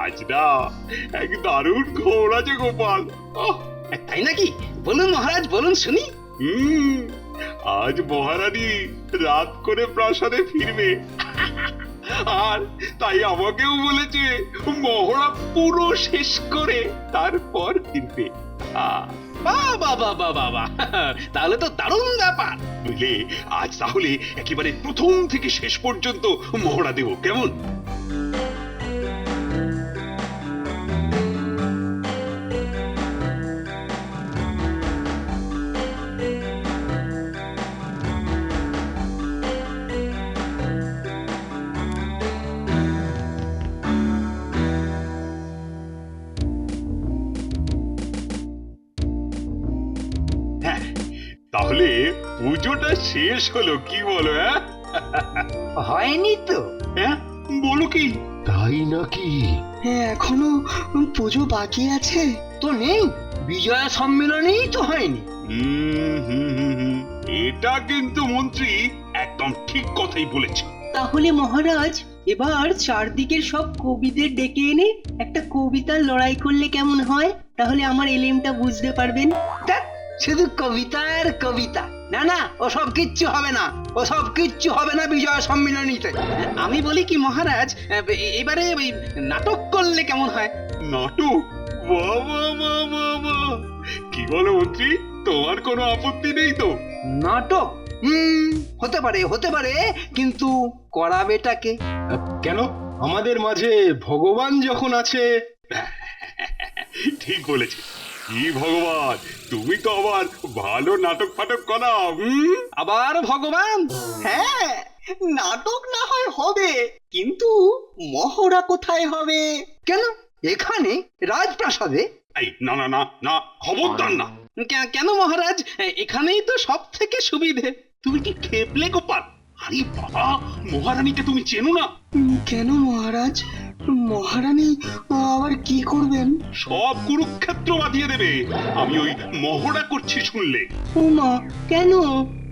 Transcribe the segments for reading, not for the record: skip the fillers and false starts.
আজ না এক দারুণ খবর আছে গোপাল। আহ, তাই নাকি? বলুন মহারাজ, বলুন শুনি। হুম, আজ মহারানী রাত করে প্রাসাদে ফিরবে, আর তাই আমাকেও বলেছে মহড়া পুরো শেষ করে তারপর ফিরবে। বাহ বাহ বাহ বাহ বাহ বাহ। তাহলে তো দারুণ ব্যাপার। বুঝলে, আজ তাহলে একেবারে প্রথম থেকে শেষ পর্যন্ত মহড়া দেব, কেমন? হ্যাঁ, তাহলে পুজোটা শেষ হলো, কি বলো? হ্যাঁ হয়নি তো? হ্যাঁ, বলো কি? তাই নাকি? হ্যাঁ, এখনো পুজো বাকি আছে। তো নেই, বিজয়া সম্মেলনেই তো হয়নি। এটা কিন্তু মন্ত্রী একদম ঠিক কথাই বলেছে। তাহলে মহারাজ, এবার চারদিকের সব কবিদের ডেকে এনে একটা কবিতার লড়াই করলে কেমন হয়? তাহলে আমার এলেমটা বুঝতে পারবেন। ধ্যাৎ, শুধু কবিতা আর কবিতা। না না, ওসব কিচ্ছু হবে না, ওসব কিচ্ছু হবে না বিজয়া সম্মিলনীতে। আমি বলি কি মহারাজ, এবারে ওই নাটক করলে কেমন হয়? নাটক? বাহ বাহ বাহ বাহ বাহ! কি বলো মন্ত্রী, তোমার কোনো আপত্তি নেই তো? নাটক? হতে পারে, হতে পারে, কিন্তু করাবেটাকে? কেন? আমাদের মাঝে ভগবান যখন আছে। ঠিক বলেছে। কি ভগবান, তুমি তো আবার ভালো নাটক ফাটক করাও। আবার ভগবান? হ্যাঁ, নাটক না হয় হবে, কিন্তু মহড়া কোথায় হবে? কেন? এখানে রাজপ্রাসাদে? এই না না না না, খবরদার না। কেন মহারাজ? এখানেই তো সব থেকে সুবিধে। তুমি কি খেপলে গোপাল? আরে বাবা, মহারানীকে তুমি চেনো না? কেন মহারাজ? মহারানী আবার কি করবেন? সব কুরুক্ষেত্র বাঁধিয়ে দেবে আমি ওই মহড়া করছি শুনলে। উমা, কেন?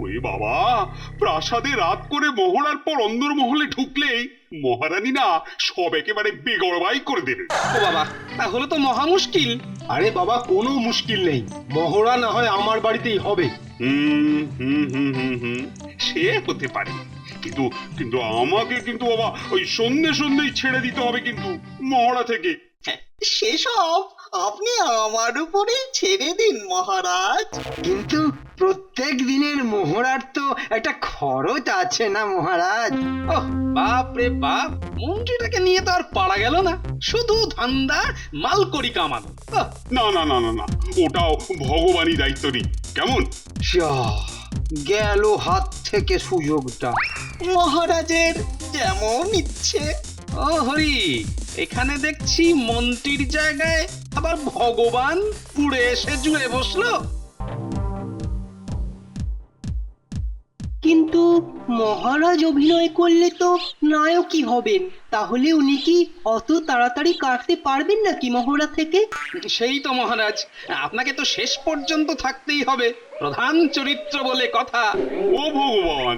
ওই বাবা, প্রাসাদে রাত করে মহড়ার পর অন্দরমহলে ঢুকলেই মহারানী না সব একেবারে বেগড়বাই করে দেবে। ও বাবা, তাহলে তো মহা মুশকিল। আরে বাবা, কোনো মুশকিল নেই, মহড়া না হয় আমার বাড়িতেই হবে। সে হতে পারে, কিন্তু কিন্তু আমাকে কিন্তু বাবা ওই সন্ধ্যে সন্ধ্যেই ছেড়ে দিতে হবে কিন্তু মহড়া থেকে। সেসব আপনি আমার উপরেই ছেড়ে দিন মহারাজ। কিন্তু প্রত্যেক দিনের মোহরার তো একটা খরচ আছে না মহারাজ? ওহ বাপ রে বাপ, মন্ত্রীটাকে নিয়ে তো আর পারা গেল না। শুধু ধান্দা, মাল করি কামানো। না না না না না, ওটাও ভগবানই দায়িত্ব নিই, কেমন? গেল হাত থেকে সুযোগটা। মহারাজের যেমন ইচ্ছে। ও হরি, এখানে দেখছি মন্ত্রীর জায়গায় আবার ভগবান পুড়ে এসে জুড়ে বসলো। কিন্তু মহারাজ অভিনয় করলে তো নায়কই হবেন। তাহলে উনি কি অত তাড়াতাড়ি কাটতে পারবেন নাকি মহড়া থেকে? সেই তো মহারাজ, আপনাকে তো শেষ পর্যন্ত থাকতেই হবে, প্রধান চরিত্র বলে কথা। ও ভগবান,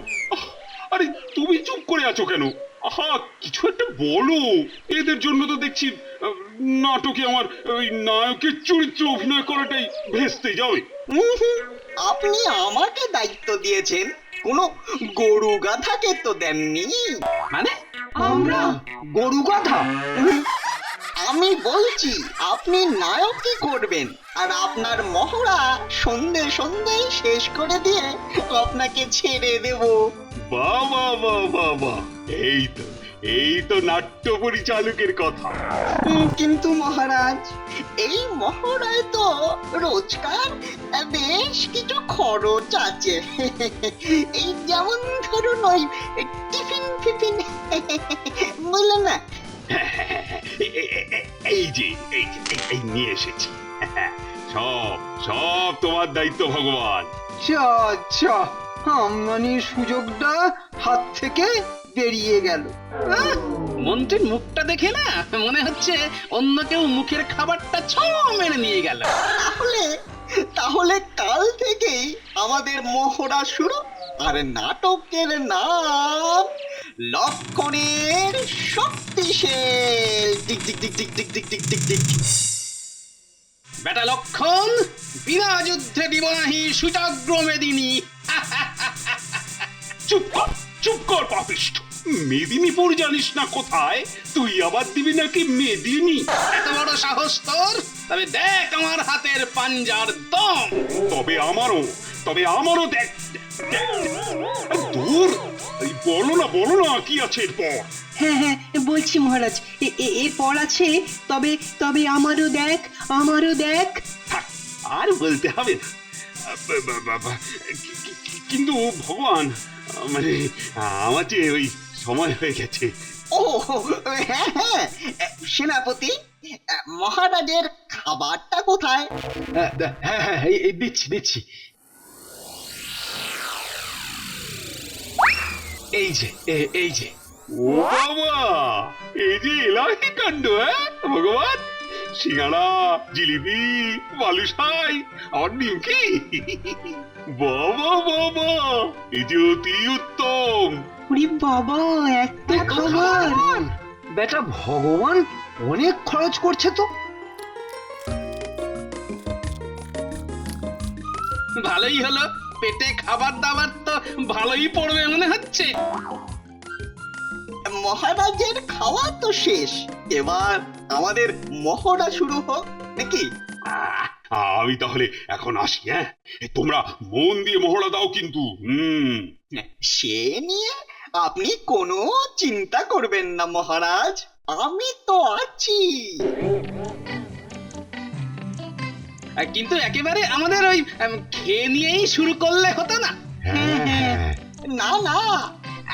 আরে তুমি চুপ করে আছো কেন? আহা, কিছু একটা বলো। এদের জন্য তো দেখছি নাটকে আমার ওই নায়কের চরিত্র অভিনয় করাটাই ভেস্তে যাবে। আপনি আমাকে দায়িত্ব দিয়েছেন, কোনো গরু গাধাকে তো দেননি। মানে আমরা গরু কথা? আমি বলছি আপনি নায়কই করবেন, আর আপনার মহড়া সন্ধে সন্ধ্যেই শেষ করে দিয়ে আপনাকে ছেড়ে দেব। বাহ বাহ বাহ বাহ বাহ, এই তো নাট্য পরিচালকের কথা। কিন্তু মহারাজ, এই মহড়ায় তো রোজকার বেশ কিছু খরচ আছে। এই যেমন ধরুন ওই টিফিন ফিফিন, বললেন না? এই যে এই নিয়ে এসেছি। সব সব তোমার দায়িত্ব ভগবান। আচ্ছা, আমদানির সুযোগটা হাত থেকে বেরিয়ে গেল। মন্ত্রীর মুখটা দেখে না মনে হচ্ছে অন্য কেউ মুখের খাবারটা ছ মেরে নিয়ে গেল। তাহলে তাহলে কাল থেকেই আমাদের মহড়া শুরু, আর নাটকের নাম লক্ষণের শক্তিশাল tick tick tick tick tick tick tick tick tick. বেটা লক্ষণ, বিনা যুদ্ধে দিব নাহি সুজাগ্র মেদিনী। চুপ কর পাপিষ্ঠ। মেদিনীপুর জানিস না কোথায়, তুই আবার দিবি নাকি মেদিনী? এত বড় সাহস তোর? তবে দেখ আমার হাতের পাঞ্জার দম। তবে আমারও দেখ। দূর, এই বলো না কি আছে এরপর? হ্যাঁ হ্যাঁ বলছি মহারাজ, এরপর আছে তবে তবে আমারও দেখ। থাক, আর বলতে হবে না। কিন্তু ভগবান, মানে আমার যে ওই সময় হয়ে গেছে। ও হ্যাঁ হ্যাঁ, সেনাপতি, মহারাজের খাবারটা কোথায়? হ্যাঁ হ্যাঁ এই দিচ্ছি। এই যে ও বাবা, এই যে এলাহি কাণ্ড! হ্যাঁ ভগবান, সিঙ্গাড়া, জিলিপি, বালুশাই আর নিমকি। বাবা, এই যে অতি উত্তম। ওরে বাবা, এত খাবার! বেটা ভগবান অনেক খরচ করছে তো। ভালোই হলো, পেটে খাবার দাবার তো ভালোই পড়বে মনে হচ্ছে। মহারাজের খাওয়া তো শেষ, এবার আমাদের মহড়া শুরু হোক নাকি? আমি তাহলে এখন আসি। হ্যাঁ, তোমরা মন দিয়ে মহড়া দাও কিন্তু। সে নিয়ে আপনি কোনো চিন্তা করবেন না মহারাজ, আমি তো আছি। কিন্তু একেবারে আমাদের ওই খেয়ে নিয়েই শুরু করলে হতো না? হ্যাঁ, না,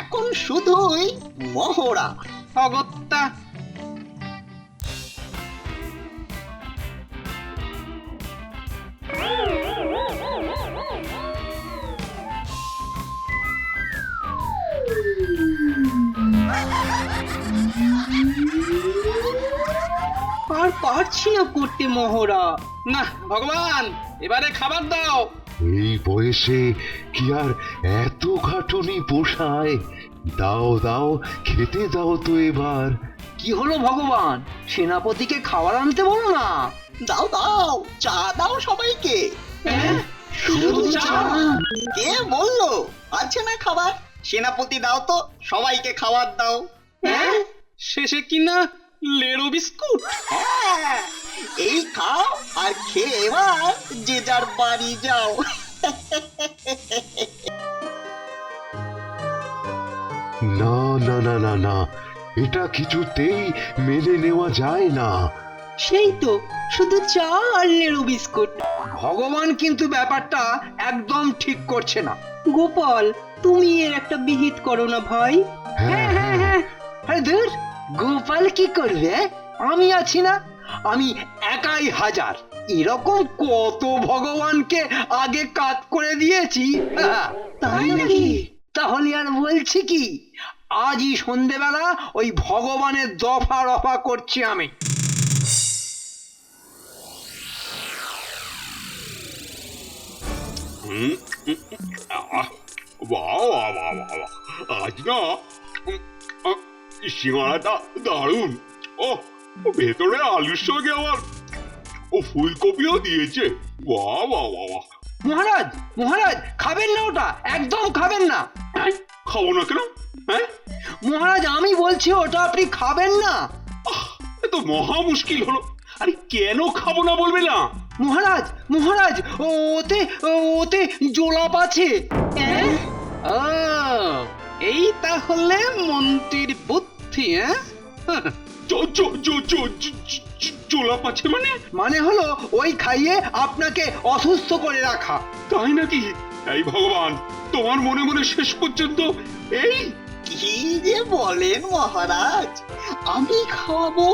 এখন শুধুই মহড়া। অগত্যা। আর পারছি না করতে মহড়া। না ভগবান, এবারে খাবার দাও। এই বয়সে কি আর এত খাটুনি পোষায়? দাও খেতে দাও তো এবার। কি হলো ভগবান, সেনাপতিকে খাবার আনতে বলো না। দাও, চা দাও সবাইকে। শুধু চা? কে বললো আছে না খাবার? সেনাপতি দাও তো, সবাইকে খাবার দাও। শেষে কিনা লেরো বিস্কুট। হ্যাঁ, এই খাও আর খেয়ে এবার যে যার বাড়ি যাও। না, এটা কিছুতেই মেনে নেওয়া যায় না। সেই তো, শুধু চা আর লেরু বিস্কুট। ভগবান কিন্তু ব্যাপারটা একদম ঠিক করছে না। গোপাল, তুমি এর একটা বিহিত করো না ভাই। হ্যাঁ, আরে ধুর, গোপাল কি করবে? আমি আছি না, আমি একাই হাজার। এরকম কত ভগবানকে আগে কাত করে দিয়েছি। তাই নাকি? তাহলে আর বলছি কি, আজই সন্ধেবেলা ওই ভগবানের দফা রফা করছি আমি। আজ না সিঙ্গাড়াটা দারুণ। ও, ভেতরে আলুর সঙ্গে আবার ফুলকপিও দিয়েছে। বাহ। মহারাজ খাবেন না, ওটা একদম খাবেন না। খাবো না কেন? হ্যাঁ মহারাজ, আমি বলছি ওটা আপনি খাবেন না। এ তো মহা মুশকিল হলো। আরে কেন খাবো না বলবে না? মহারাজ, ওতে জোলাপ আছে। ও, এই তাহলে মন্ত্রীর বুদ্ধি। জোলাপ আছে মানে হলো ওই খাইয়ে আপনাকে অসুস্থ করে রাখা। তাই নাকি? এই ভগবান, তোমার মনে মনে শেষ পর্যন্ত এই? কি যে বলেন মহারাজ, আমি খাওয়াবো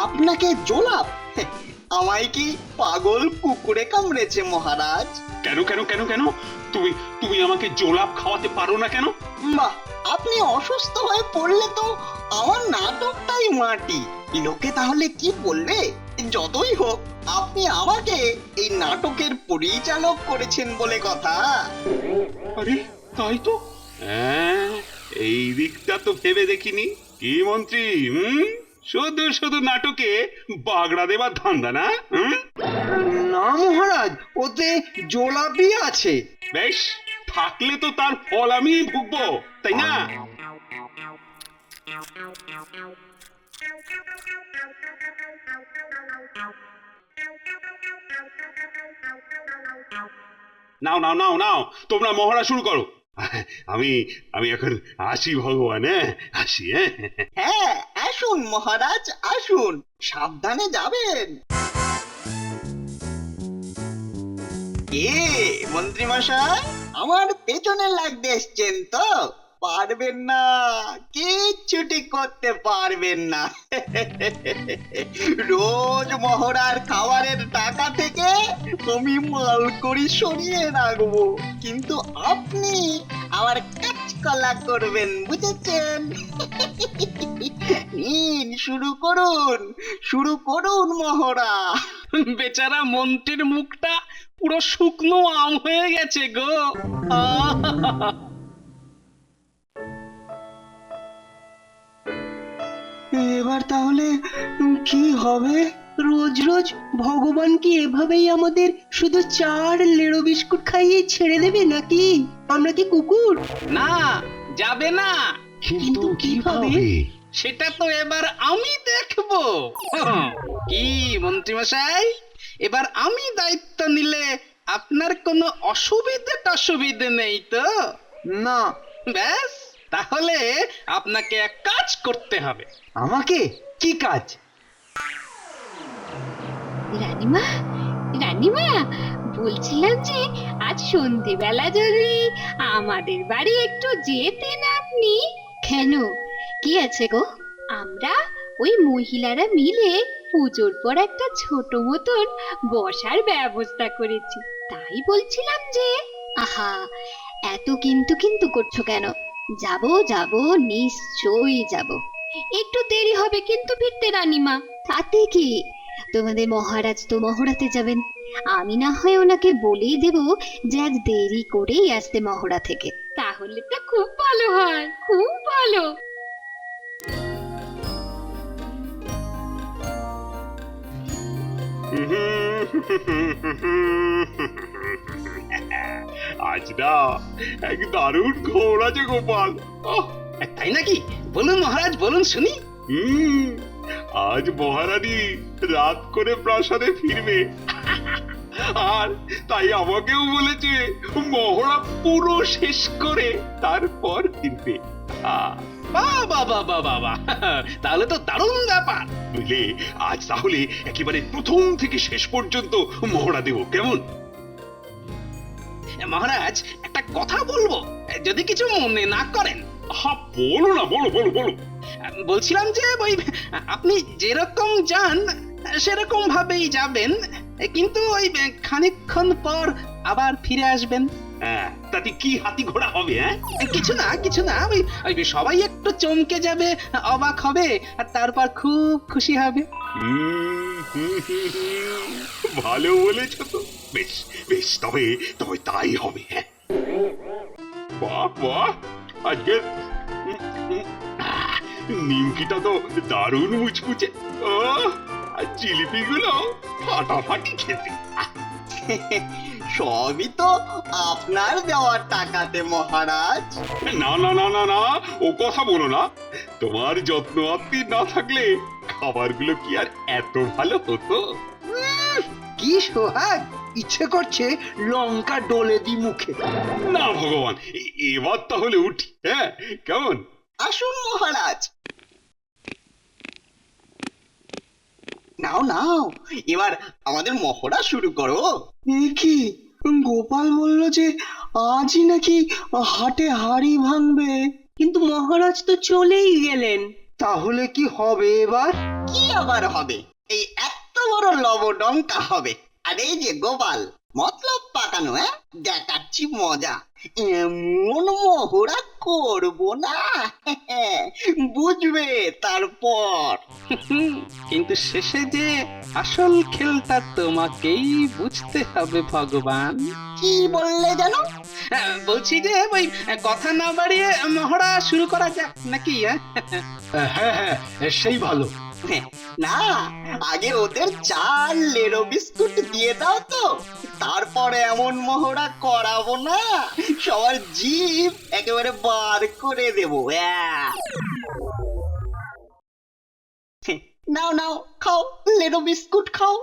আপনাকে জোলাপ? আমায় কি পাগল কুকুরে কামড়েছে মহারাজ? কেন? তুমি আমাকে জোলাপ খাওয়াতে পারো না কেন? বাহ, আপনি অসুস্থ হয়ে পড়লে তো আমার নাটকটাই মাটি। লোকে তাহলে কি বলবে? যতই হোক, আপনি আমাকে এই নাটকের পরিচালক করেছেন বলে কথা। আরে তাই তো। এই দিকটা তো ভেবে দেখিনি। কি মন্ত্রী, শুধু শুধু নাটকে বাগড়া দেবার ধান্দা না? না মহারাজ, ওতে জোলাপি আছে। বেশ, থাকলে তো তার ফল আমি ভুগবো, তাই না? নাও নাও নাও নাও, তোমরা মহড়া শুরু করো। আমি আমি এখন আসি ভগবান, হ্যাঁ আসি। হ্যাঁ, আসুন মহারাজ আসুন, সাবধানে যাবেন। এ মন্ত্রী মশাই, আমার পেছনে লাগতে এসছেন তো? পারবেন না, কিচ্ছুটি করতে পারবেন না। রোজ মহড়ার খাবারের টাকা থেকে আমি মাল করি সরিয়ে রাখবো, কিন্তু আপনি আমার কাজকলা করবেন, বুঝেছেন? নিন, শুরু করুন মহড়া। বেচারা মন্ত্রীর মুখটা পুরো শুকনো আম হয়ে গেছে গো। এবার তাহলে কি হবে? রোজ রোজ ভগবান কি এভাবেই আমাদের শুধু চার লেড়ো বিস্কুট খাইয়ে ছেড়ে দেবে নাকি? আমরা কি কুকুর? না, যাবে না। কিন্তু কিভাবে? সেটা তো এবার আমি দেখবো। কি মন্ত্রী মশাই, এবার আমি দায়িত্ব নিলে আপনার কোনো অসুবিধে নেই তো? না। ব্যাস, তাহলে আপনাকে এক কাজ করতে হবে। আমাকে? কি কাজ? রানীমা, রানীমা, বলছিলাম যে আজ সন্ধেবেলা যদি আমাদের বাড়ি একটু যেতেন আপনি। কেন, কি আছে গো? আমরা ওই মহিলারা মিলে পুজোর পর একটা ছোট মতন বসার ব্যবস্থা করেছি, তাই বলছিলাম যে। আহা, এত কিন্তু কিন্তু করছো কেন? যাবো যাবো, নিশ্চয়ই যাব। একটু দেরি হবে কিন্তু ফিরতে রানীমা। তাতে কি, তোমাদের মহারাজ তো মহড়াতে যাবেন, আমি না হয় ওনাকে বলেই দেব যে আজ দেরি করেই আসতে মহড়া থেকে। তাহলে তো খুব ভালো হয়, খুব ভালো। আজ না এক দারুণ খবর আছে গোপাল। তাই নাকি? বলুন মহারাজ, বলুন শুনি। আজ মহারানী রাত করে প্রাসাদে ফিরবে, আর তাই আমাকেও বলেছে মহড়া পুরো শেষ করে তারপর ফিরবে। বাবা বাবা বাবা, তাহলে তো দারুণ ব্যাপার। বুঝলে, আজ তাহলে একেবারে প্রথম থেকে শেষ পর্যন্ত মহড়া দেব, কেমন? মহারাজ, একটা কথা বলবো, যদি কিছু মনে না করেন। বলো না, বলো বলো বলো। বলছিলাম যে ওই আপনি যেরকম যান সেরকম ভাবেই যাবেন, কিন্তু ওই খানিকক্ষণ পর আবার ফিরে আসবেন। হ্যাঁ, তাতে কি হাতি ঘোড়া হবে? কিছু না কিছু না, ওই সবাই একটু চমকে যাবে, অবাক হবে, আর তারপর খুব খুশি হবে। ভালো বলেছ তো। বেশ বেশ, তবে তবে তাই হবে। হ্যাঁ, বাহ বাহ, আজকে নিমকিটা তো দারুণ মুচমুচে। আর জিলিপিগুলো ফাটাফাটি খেতে। সবই তো আপনার দেওয়ার টাকাতে মহারাজ। না না না না না, ও কথা বলো না। তোমার যত্ন আত্মি না থাকলে খাবারগুলো কি আর এত ভালো হতো? কি সোহাগ, ইচ্ছে করছে লঙ্কা ডলে দি মুখে। না ভগবান, এবার তাহলে উঠি। হ্যাঁ, কেমন? আসুন মহারাজ। নাও নাও, এবার আমাদের মহড়া শুরু করো। কি গোপাল বলল যে আজই নাকি হাটে হাড়ি ভাঙবে? কিন্তু মহারাজ তো চলেই গেলেন। তাহলে কি হবে এবার? কি আবার হবে? এই এত বড় লবডঙ্কা হবে। আর এই যে গোপাল, মতলব পাকানো, দেখাচ্ছি মজা। এমন মহড়া করবো না, বুঝবে তারপর। কিন্তু শেষে যে আসল খেলটা তোমাকেই বুঝতে হবে ভগবান। কি বললে যেন? বলছি যে ওই কথা না বাড়িয়ে মহড়া শুরু করা যাক নাকি? হ্যাঁ হ্যাঁ সেই ভালো। না, আগে ওদের 4 লেরো বিস্কুট দিয়ে দাও তো, তারপরে এমন মহড়া করাবো না, সবার জিভ একেবারে বার করে দেবো। নাও নাও খাও, লেরো বিস্কুট খাও।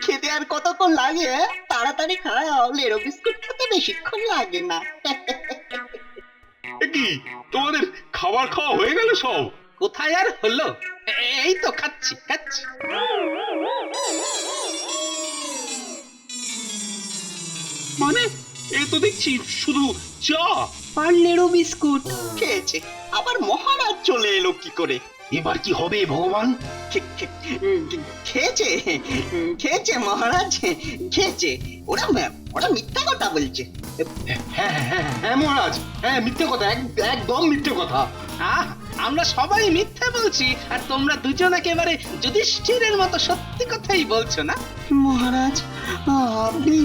খেতে আর কতক্ষণ লাগে? তাড়াতাড়ি খাও, লেরো বিস্কুট খেতে বেশিক্ষণ লাগে না। এ কি তোমাদের খাবার খাওয়া হয়ে গেল সব? কোথায় আর হলো, এই তো খাচ্ছি খাচ্ছি। মানে এ তো দেখছি শুধু চা। আর লেড়ো বিস্কুট। খেয়েছে, আবার মহারাজ চলে এলো কি করে? এবার কি হবে ভগবান? খেয়েছে, খেয়েছে মহারাজ, খেয়েছে। ওরা ওরা মিথ্যা কথা বলছে। হ্যাঁ হ্যাঁ হ্যাঁ হ্যাঁ মহারাজ, হ্যাঁ মিথ্যে কথা, একদম মিথ্যে কথা। আমরা সবাই মিথ্যে বলছি আর তোমরা দুজন একেবারে যুধিষ্ঠিরের মতো সত্যি কথাই বলছো না? মহারাজ, আপনি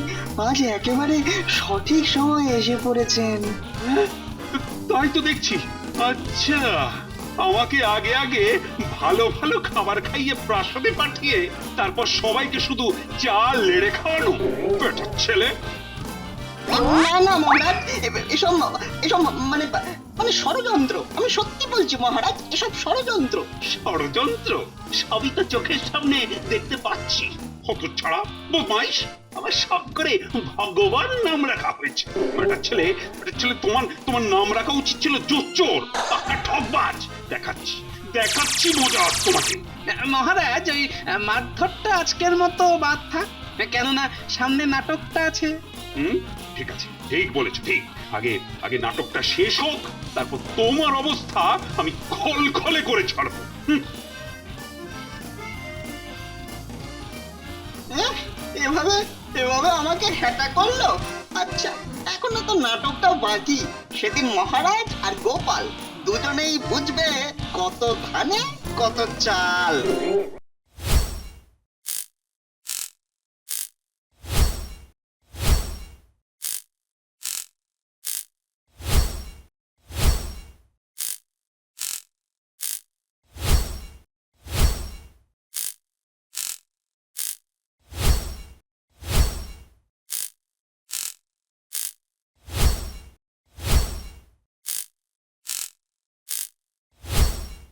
আজ একেবারে সঠিক সময়ে এসে পড়েছেন। তাই তো দেখছি। আচ্ছা, আমাকে আগে আগে ভালো ভালো খাবার খাইয়ে প্রাসাদে পাঠিয়ে তারপর সবাইকে শুধু চা লেড়ে খাওয়ানো বেটার ছেলে। না না মহারাজ, এসব এসব মানে মানে ষড়যন্ত্র। আমি সত্যি বলছি মহারাজ, এসব ষড়যন্ত্র। ষড়যন্ত্র? সবই তো চোখের সামনে দেখতে পাচ্ছি। হতচ্ছাড়া, বদমাইশ, আমার শখ করে ভগবান নাম রাখা হয়েছে। বেটার ছেলে তোমার নাম রাখা উচিত ছিল জোচ্চোর, ঠকবাজ। দেখাচ্ছি দেখাচ্ছি মজা তোমাকে। মহারাজ, ওই মারধরটা আজকের মতো বাদ থাক, কেননা সামনে নাটকটা আছে। ঠিক আছে, ঠিক বলেছো, ঠিক। আগে আগে নাটকটা শেষ হোক, তারপর তোমার অবস্থা আমি খলখলে করে ছাড়বো। এভাবে এভাবে আমাকে হ্যাটা করলো। আচ্ছা, এখনো তো নাটকটাও বাকি। সেদিন মহারাজ আর গোপাল দুজনেই বুঝবে কত ধানে কত চাল।